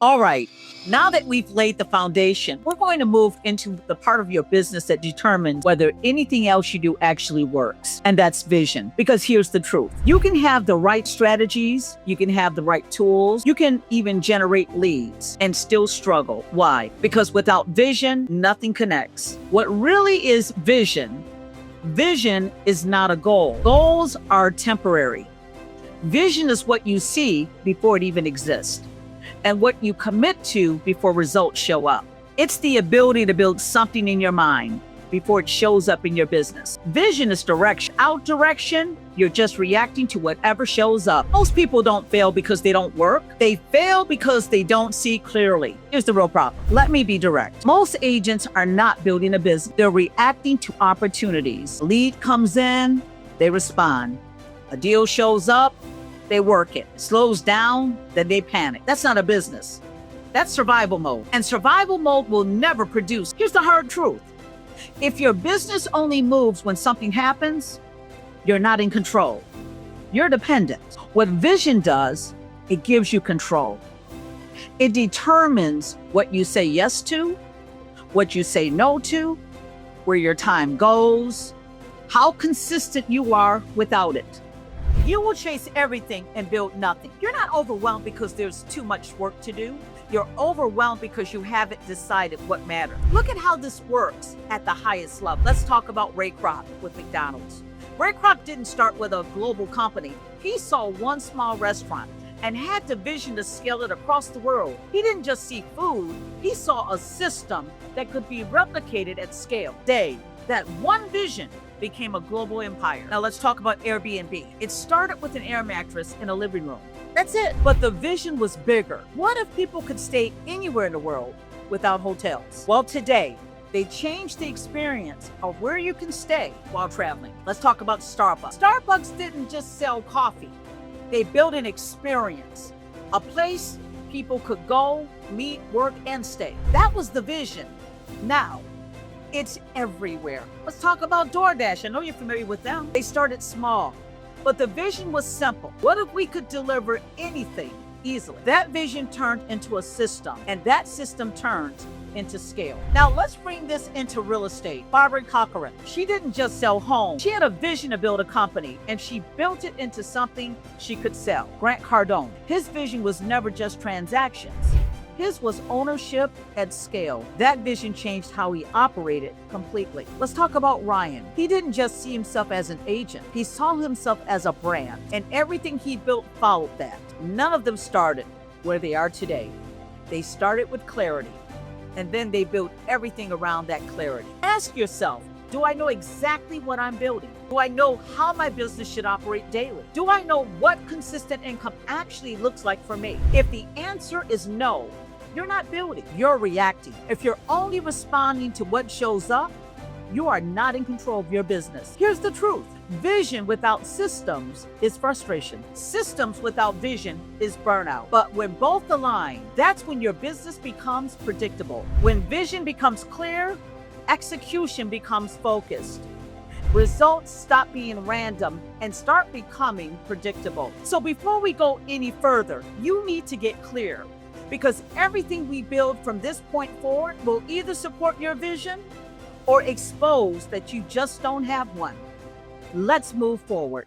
All right, now that we've laid the foundation, we're going to move into the part of your business that determines whether anything else you do actually works, and that's vision. Because here's the truth. You can have the right strategies, you can have the right tools, you can even generate leads and still struggle. Why? Because without vision, nothing connects. What really is vision? Vision is not a goal. Goals are temporary. Vision is what you see before it even exists, and what you commit to before results show up. It's the ability to build something in your mind before it shows up in your business. Vision is direction. Out direction, you're just reacting to whatever shows up. Most people don't fail because they don't work. They fail because they don't see clearly. Here's the real problem. Let me be direct. Most agents are not building a business. They're reacting to opportunities. A lead comes in, they respond. A deal shows up, they work it. Slows down, then they panic. That's not a business. That's survival mode. And survival mode will never produce. Here's the hard truth. If your business only moves when something happens, you're not in control. You're dependent. What vision does, it gives you control. It determines what you say yes to, what you say no to, where your time goes, how consistent you are without it. You will chase everything and build nothing. You're not overwhelmed because there's too much work to do. You're overwhelmed because you haven't decided what matters. Look at how this works at the highest level. Let's talk about Ray Kroc with McDonald's. Ray Kroc didn't start with a global company. He saw one small restaurant and had the vision to scale it across the world. He didn't just see food, he saw a system that could be replicated at scale. That one vision became a global empire. Now let's talk about Airbnb. It started with an air mattress in a living room. That's it. But the vision was bigger. What if people could stay anywhere in the world without hotels? Well, today, they changed the experience of where you can stay while traveling. Let's talk about Starbucks. Starbucks didn't just sell coffee. They built an experience, a place people could go, meet, work, and stay. That was the vision. Now, it's everywhere. Let's talk about DoorDash. I know you're familiar with them. They started small, but the vision was simple. What if we could deliver anything easily? That vision turned into a system, and that system turns into scale. Now let's bring this into real estate. Barbara Cochran, she didn't just sell homes. She had a vision to build a company, and she built it into something she could sell. Grant Cardone, his vision was never just transactions. His was ownership at scale. That vision changed how he operated completely. Let's talk about Ryan. He didn't just see himself as an agent. He saw himself as a brand, and everything he built followed that. None of them started where they are today. They started with clarity, and then they built everything around that clarity. Ask yourself, do I know exactly what I'm building? Do I know how my business should operate daily? Do I know what consistent income actually looks like for me? If the answer is no, you're not building, you're reacting. If you're only responding to what shows up, you are not in control of your business. Here's the truth. Vision without systems is frustration. Systems without vision is burnout. But when both align, that's when your business becomes predictable. When vision becomes clear, execution becomes focused. Results stop being random and start becoming predictable. So before we go any further, you need to get clear, because everything we build from this point forward will either support your vision or expose that you just don't have one. Let's move forward.